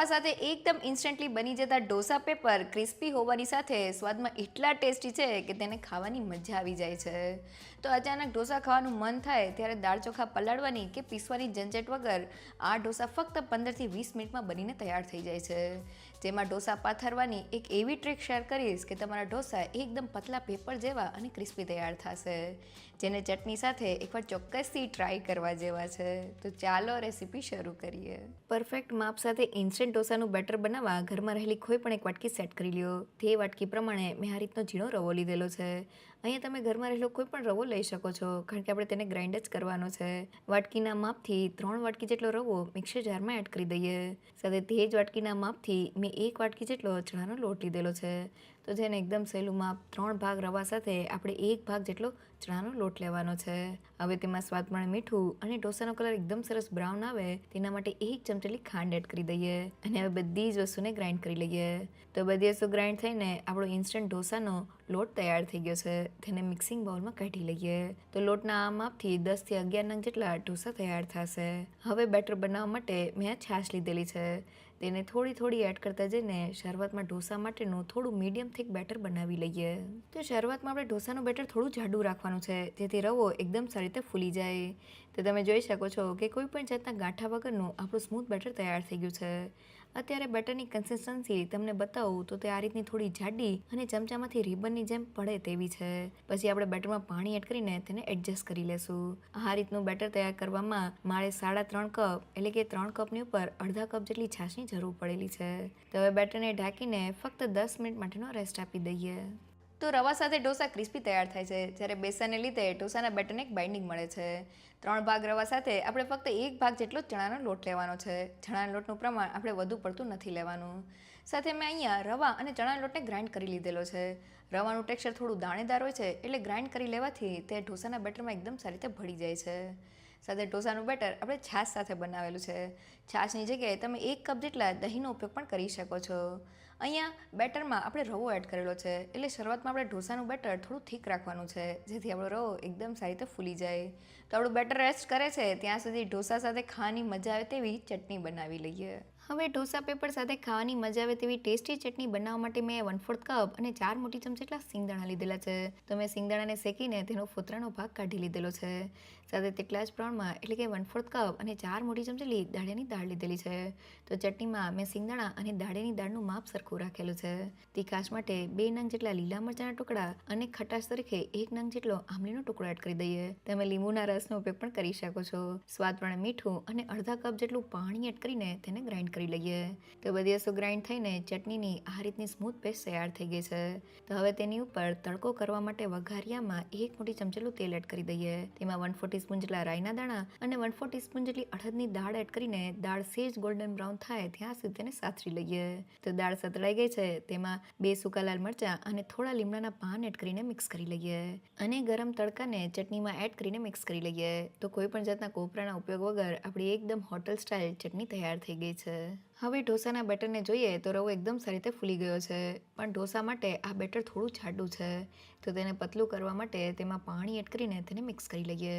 રવા સાથે એકદમ ઇન્સ્ટન્ટલી બની જતા ઢોસા પેપર ક્રિસ્પી હોવાની સાથે સ્વાદમાં એટલા ટેસ્ટી છે કે તેને ખાવાની મજા આવી જાય છે. તો અચાનક ઢોસા ખાવાનું મન થાય ત્યારે દાળ ચોખા પલાળવાની કે પીસવાની ઝંઝટ વગર આ ઢોસા ફક્ત 15થી 20 મિનિટમાં બનીને તૈયાર થઈ જાય છે. જેમાં ઢોસા પાથરવાની એક એવી ટ્રીક શેર કરીશ કે તમારા ઢોસા એકદમ પતલા પેપર જેવા અને ક્રિસ્પી તૈયાર થશે, જેને ચટણી સાથે એકવાર ચોક્કસથી ટ્રાય કરવા જેવા છે. તો ચાલો રેસીપી શરૂ કરીએ. પરફેક્ટ માપ સાથે ઇન્સ્ટન્ટ ઢોસાનું બેટર બનાવવા ઘરમાં રહેલી કોઈ પણ એક વાટકી સેટ કરી લ્યો. તે વાટકી પ્રમાણે મેં આ રીતનો ઝીણો રવો લીધેલો છે. અહીંયા તમે ઘરમાં રહેલો કોઈ પણ રવો લઈ શકો છો, કારણ કે આપણે તેને ગ્રાઇન્ડ જ કરવાનો છે. વાટકીના માપથી 3 વાટકી જેટલો રવો મિક્સર જારમાં એડ કરી દઈએ. સાથે તે જ વાટકીના માપથી મેં 1 વાટકી જેટલો ચણાનો લોટ લીધેલો છે. તો જેને એકદમ સહેલું માપ 3 ભાગ રવા સાથે આપણે 1 ભાગ જેટલો ચણાનો લોટ લેવાનો છે. હવે તેમાં સ્વાદ પ્રમાણે મીઠું અને ઢોસાનો કલર એકદમ સરસ બ્રાઉન આવે તેના માટે 1 ચમચી ખાંડ એડ કરી દઈએ અને હવે બધી જ વસ્તુને ગ્રાઇન્ડ કરી લઈએ. તો બધી વસ્તુ ગ્રાઇન્ડ થઈને આપણો ઇન્સ્ટન્ટ ઢોસાનો લોટ તૈયાર થઈ ગયો છે. તેને મિક્સિંગ બાઉલમાં કાઢી લઈએ. તો લોટના આ માપથી 10 થી 11 નંગ જેટલા ઢોસા તૈયાર થશે. હવે બેટર બનાવવા માટે મેં આ છાશ લીધેલી છે. તેને થોડી એડ કરતા જઈને શરૂઆતમાં ઢોસા માટેનું થોડું મીડિયમ થીક બેટર બનાવી લઈએ. તો શરૂઆતમાં આપણે ઢોસાનું બેટર થોડું જાડું રાખવાનું છે, જેથી રવો એકદમ સારી રીતે ફૂલી જાય. તો તમે જોઈ શકો છો કે કોઈ પણ જાતના ગાંઠા વગરનું આપણું સ્મૂથ બેટર તૈયાર થઈ ગયું છે. અત્યારે બેટરની કન્સિસ્ટન્સી તમને બતાવું તો તે આ રીતની થોડી જાડી અને ચમચામાંથી રિબનની જેમ પડે તેવી છે. પછી આપણે બેટરમાં પાણી એડ કરીને તેને એડજસ્ટ કરી લેશું. આ રીતનું બેટર તૈયાર કરવામાં મારે 3.5 કપ એટલે કે 3 કપની ઉપર અડધા કપ જેટલી છાશની જરૂર પડેલી છે. તો હવે બેટરને ઢાંકીને ફક્ત 10 મિનિટ માટેનો રેસ્ટ આપી દઈએ. તો રવા સાથે ઢોસા ક્રિસ્પી તૈયાર થાય છે, જ્યારે બેસનને લીધે ઢોસાના બેટરને એક બાઇન્ડિંગ મળે છે. 3 ભાગ રવા સાથે આપણે ફક્ત 1 ભાગ જેટલો ચણાનો લોટ લેવાનો છે. ચણાના લોટનું પ્રમાણ આપણે વધુ પડતું નથી લેવાનું. સાથે મેં અહીંયા રવા અને ચણાના લોટને ગ્રાઇન્ડ કરી લીધેલો છે. રવાનું ટેક્સચર થોડું દાણેદાર હોય છે, એટલે ગ્રાઇન્ડ કરી લેવાથી તે ઢોસાના બેટરમાં એકદમ સારી રીતે ભળી જાય છે. સાથે ઢોસાનું બેટર આપણે છાશ સાથે બનાવેલું છે. છાશની જગ્યાએ તમે 1 કપ જેટલા દહીંનો ઉપયોગ પણ કરી શકો છો. અહીંયા બેટરમાં આપણે રવો એડ કરેલો છે, એટલે શરૂઆતમાં આપણે ઢોસાનું બેટર થોડું થીક રાખવાનું છે, જેથી આપણો રવો એકદમ સારી રીતે ફૂલી જાય. તો આપણું બેટર રેસ્ટ કરે છે ત્યાં સુધી ઢોસા સાથે ખાવાની મજા આવે તેવી ચટણી બનાવી લઈએ. હવે ઢોસા પેપર સાથે ખાવાની મજા આવે તેવી ટેસ્ટી ચટણી બનાવવા માટે મેં 1/4 કપ અને 4 મોટી ચમચી જેટલા સિંગદાણા લીધેલા છે. તો મેં સિંગદાણાને શેકીને તેનો ફોતરાનો ભાગ કાઢી લીધેલો છે. સાથે તેટલા જ પ્રમાણમાં એટલે કે 1/4 કપ અને 4 મોટી ચમચી દાળિયાની દાળ લીધેલી છે. તો ચટણીમાં મેં સિંગદાણા અને દાળિયાની દાળનું માપ સરખું રાખેલું છે. તીખાશ માટે 2 નંગ જેટલા લીલા મરચાના ટુકડા અને ખટાશ તરીકે 1 નંગ જેટલો આમલીનો ટુકડો એડ કરી દઈએ. તમે લીંબુના રસનો ઉપયોગ પણ કરી શકો છો. સ્વાદ પ્રમાણે મીઠું અને અડધા કપ જેટલું પાણી એડ કરીને તેને ગ્રાઇન્ડ કરી લઈએ. તો બધી વસ્તુ ગ્રાઇન્ડ થઈને ચટણીની આ રીતની સ્મૂથ પેસ્ટ તૈયાર થઈ ગઈ છે. તો હવે તેની ઉપર તડકો કરવા માટે વઘારિયામાં 1 મોટી ચમચી જેટલું તેલ એડ કરી દઈએ. તેમાં 1/4 ટીસ્પૂન જેટલા રાઈના દાણા અને 1/4 ટીસ્પૂન જેટલી અડદની દાળ એડ કરીને દાળ સેજ ગોલ્ડન બ્રાઉન થાય ત્યાં સુધી તેને સાતરી લઈએ. તો દાળ સતળાઈ ગઈ છે, તેમાં 2 સૂકા લાલ મરચાં અને થોડા લીમડાના પાન એડ કરીને મિક્સ કરી લઈએ અને ગરમ તડકાને ચટણીમાં એડ કરીને મિક્સ કરી લઈએ. તો કોઈ પણ જાતના કોપરાના ઉપયોગ વગર આપણી એકદમ હોટલ સ્ટાઇલ ચટણી તૈયાર થઈ ગઈ છે. હવે ઢોસાના બેટરને જોઈએ તો રવો એકદમ સારી રીતે ફૂલી ગયો છે, પણ ઢોસા માટે આ બેટર થોડું જાડું છે. તો તેને પતલું કરવા માટે તેમાં પાણી એડ કરીને તેને મિક્સ કરી લઈએ.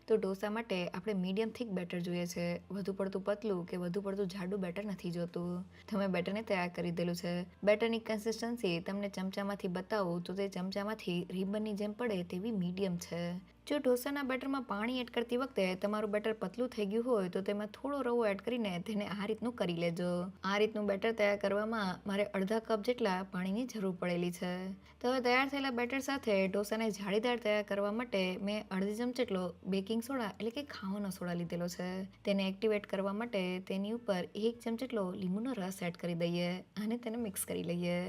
તો ઢોસા માટે આપણે મીડિયમ થીક બેટર જોઈએ છે, વધુ પડતું પતલું કે વધુ પડતું જાડું બેટર નથી જોતું. તમે બેટરને તૈયાર કરી દીધેલું છે. બેટરની કન્સિસ્ટન્સી તમને ચમચામાંથી બતાવું તો તે ચમચામાંથી રિબનની જેમ પડે તેવી મીડિયમ છે. જો ઢોસાના બેટરમાં પાણી એડ કરતી વખતે તમારું બેટર પતલું થઈ ગયું હોય તો તેમાં થોડો રવો એડ કરીને તેને આ રીતનું કરી લેજો. આ રીતનું બેટર તૈયાર કરવામાં મારે અડધા કપ જેટલા પાણીની જરૂર પડેલી છે. તો હવે તૈયાર થયેલા બેટર સાથે ઢોસાને જાળીદાર તૈયાર કરવા માટે મેં અડધી ચમચી જેટલો બેકિંગ સોડા એટલે કે ખાવાનો સોડા લીધેલો છે. તેને એક્ટિવેટ કરવા માટે તેની ઉપર 1 ચમચી જેટલો લીંબુનો રસ એડ કરી દઈએ અને તેને મિક્સ કરી લઈએ.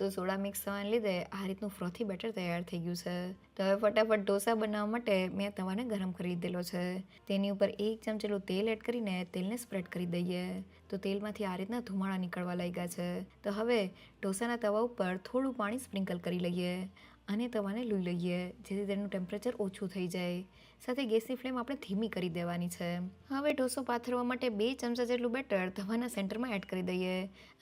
તો સોડા મિક્સ થવાને લીધે આ રીતનું ફ્રોથી બેટર તૈયાર થઈ ગયું છે. તો હવે ફટાફટ ઢોસા બનાવવા માટે મેં તવાને ગરમ કરી દીધેલો છે. તેની ઉપર 1 ચમચી જેટલું તેલ એડ કરીને તેલને સ્પ્રેડ કરી દઈએ. તો તેલમાંથી આ રીતના ધુમાડા નીકળવા લાગ્યા છે. તો હવે ઢોસાના તવા ઉપર થોડું પાણી સ્પ્રિંકલ કરી લઈએ અને તવાને લઈ લઈએ જેથી તેનું ટેમ્પરેચર ઓછું થઈ જાય. સાથે ગેસની ફ્લેમ આપણે ધીમી કરી દેવાની છે. હવે ઢોસો પાથરવા માટે 2 ચમચા જેટલું બેટર તવાના સેન્ટરમાં એડ કરી દઈએ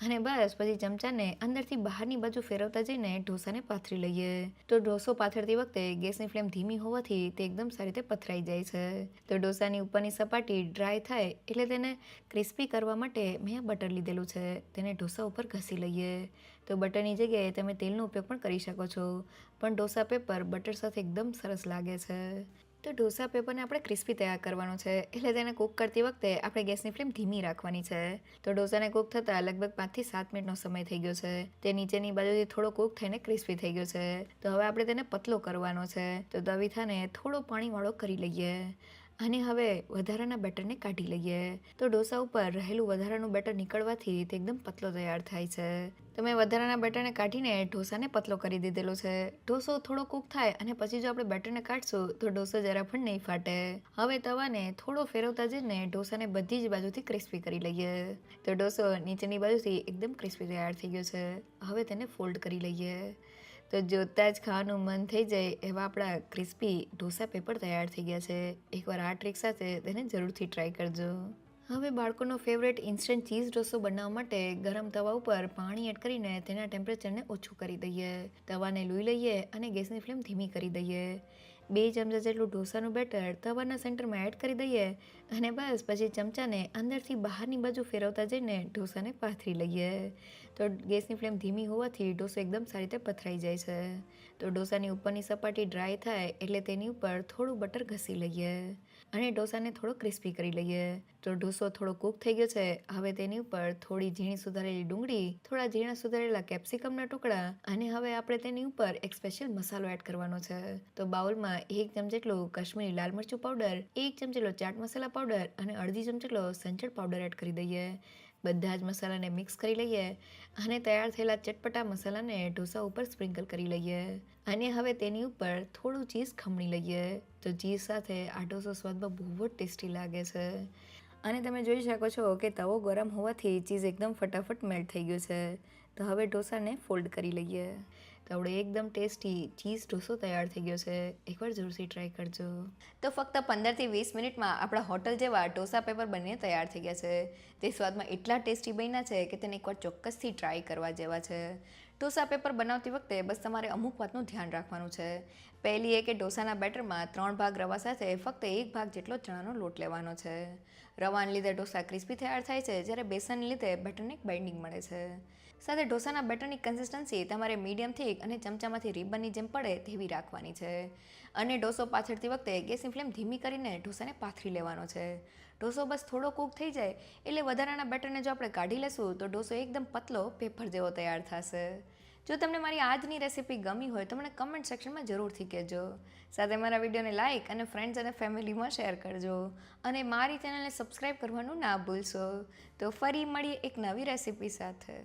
અને બસ પછી ચમચાને અંદરથી બહારની બાજુ ફેરવતા જઈને ઢોસાને પાથરી લઈએ. તો ઢોસો પાથરતી વખતે ગેસની ફ્લેમ ધીમી હોવાથી તે એકદમ સારી રીતે પથરાઈ જાય છે. તો ઢોસાની ઉપરની સપાટી ડ્રાય થાય એટલે તેને ક્રિસ્પી કરવા માટે મેં બટર લીધેલું છે, તેને ઢોસા ઉપર ઘસી લઈએ. તો બટરની જગ્યાએ તમે તેલનો ઉપયોગ પણ કરી શકો છો, પણ ઢોસા પેપર બટર સાથે એકદમ સરસ લાગે છે. તો ઢોસા પેપરને આપણે ક્રિસ્પી તૈયાર કરવાનો છે એટલે તેને કૂક કરતી વખતે આપણે ગેસની ફ્લેમ ધીમી રાખવાની છે. તો ઢોસાને કૂક થતાં લગભગ 5 થી 7 મિનિટનો સમય થઈ ગયો છે. તે નીચેની બાજુથી થોડો કૂક થઈને ક્રિસ્પી થઈ ગયો છે. તો હવે આપણે તેને પતલો કરવાનો છે. તો તવીથાને થોડો પાણીવાળો કરી લઈએ અને હવે વધારાના બેટરને કાઢી લઈએ. તો ઢોસા ઉપર રહેલું વધારાનું બેટર નીકળવાથી તે એકદમ પતલો તૈયાર થાય છે. તો મેં વધારાના બેટરને કાઢીને ઢોસાને પતલો કરી દીધેલો છે. ઢોસો થોડો કૂક થાય અને પછી જો આપણે બેટરને કાઢશું તો ઢોસો જરા પણ નહીં ફાટે. હવે તવાને થોડો ફેરવતા જઈને ઢોસાને બધી જ બાજુથી ક્રિસ્પી કરી લઈએ. તો ઢોસો નીચેની બાજુથી એકદમ ક્રિસ્પી તૈયાર થઈ ગયો છે. હવે તેને ફોલ્ડ કરી લઈએ. તો જોતાં જ ખાવાનું મન થઈ જાય એવા આપણા ક્રિસ્પી ઢોસા પેપર તૈયાર થઈ ગયા છે. એકવાર આ ટ્રીક સાથે તેને જરૂરથી ટ્રાય કરજો. હવે બાળકોનો ફેવરેટ ઇન્સ્ટન્ટ ચીઝ ઢોસો બનાવવા માટે ગરમ તવા ઉપર પાણી એડ કરીને તેના ટેમ્પરેચરને ઓછું કરી દઈએ. તવાને લઈ લઈએ અને ગેસની ફ્લેમ ધીમી કરી દઈએ. 2 ચમચા જેટલું ઢોસાનું બેટર તવાના સેન્ટરમાં એડ કરી દઈએ અને બસ પછી ચમચાને અંદરથી બહારની બાજુ ફેરવતા જઈને ઢોસાને પાથરી લઈએ. તો ગેસની ફ્લેમ ધીમી હોવાથી ઢોસો એકદમ સારી રીતે પથરાઈ જાય છે. તો ઢોસાની ઉપરની સપાટી ડ્રાય થાય એટલે તેની ઉપર થોડું બટર ઘસી લઈએ અને ઢોસાને થોડો ક્રિસ્પી કરી લઈએ. તો ઢોસો થોડો કૂક થઈ ગયો છે. હવે તેની ઉપર થોડી ઝીણી સુધારેલી ડુંગળી, થોડા ઝીણા સુધારેલા કેપ્સિકમના ટુકડા અને હવે આપણે તેની ઉપર એક સ્પેશિયલ મસાલો એડ કરવાનો છે. તો બાઉલમાં 1 ચમચી જેટલું કાશ્મીરી લાલ મરચું પાવડર, 1 ચમચી જેટલો ચાટ મસાલા પાવડર અને અડધી ચમચી જેટલો સંચળ પાવડર એડ કરી દઈએ. બધા જ મસાલાને મિક્સ કરી લઈએ અને તૈયાર થયેલા ચટપટા મસાલાને ઢોસા ઉપર સ્પ્રિંકલ કરી લઈએ અને હવે તેની ઉપર થોડું ચીઝ ખમણી લઈએ. તો ચીઝ સાથે આ ઢોસો સ્વાદમાં બહુ જ ટેસ્ટી લાગે છે અને તમે જોઈ શકો છો કે તવો ગરમ હોવાથી ચીઝ એકદમ ફટાફટ મેલ્ટ થઈ ગયું છે. તો હવે ઢોસાને ફોલ્ડ કરી લઈએ. તો આપણે એકદમ ટેસ્ટી ચીઝ ઢોસો તૈયાર થઈ ગયો છે. એકવાર જરૂરથી ટ્રાય કરજો. તો ફક્ત 15 થી 20 મિનિટમાં આપણા હોટલ જેવા ઢોસા પેપર બનીને તૈયાર થઈ ગયા છે. તે સ્વાદમાં એટલા ટેસ્ટી બન્યા છે કે તેને એકવાર ચોક્કસથી ટ્રાય કરવા જેવા છે. ઢોસા પેપર બનાવતી વખતે બસ તમારે અમુક વાતનું ધ્યાન રાખવાનું છે. પહેલી એ કે ઢોસાના બેટરમાં 3 ભાગ રવા સાથે ફક્ત 1 ભાગ જેટલો ચણાનો લોટ લેવાનો છે. રવાને લીધે ઢોસા ક્રિસ્પી તૈયાર થાય છે, જ્યારે બેસનને લીધે બેટરને એક બાઇન્ડિંગ મળે છે. સાથે ઢોસાના બેટરની કન્સિસ્ટન્સી તમારે મીડિયમ થીક અને ચમચામાંથી રિબનની જેમ પડે તેવી રાખવાની છે. અને ઢોસો પાથરતી વખતે ગેસની ફ્લેમ ધીમી કરીને ઢોસાને પાથરી લેવાનો છે. ઢોસો બસ થોડો કૂક થઈ જાય એટલે વધારાના બેટરને જો આપણે કાઢી લેશું તો ઢોસો એકદમ પતલો પેપર જેવો તૈયાર થશે. જો તમને મારી આજની રેસીપી ગમી હોય તો મને કમેન્ટ સેક્શનમાં જરૂરથી કહેજો. સાથે મારા વિડીયોને લાઇક અને ફ્રેન્ડ્સ અને ફેમિલીમાં શેર કરજો અને મારી ચેનલને સબસ્ક્રાઈબ કરવાનું ના ભૂલશો. તો ફરી મળીએ એક નવી રેસીપી સાથે.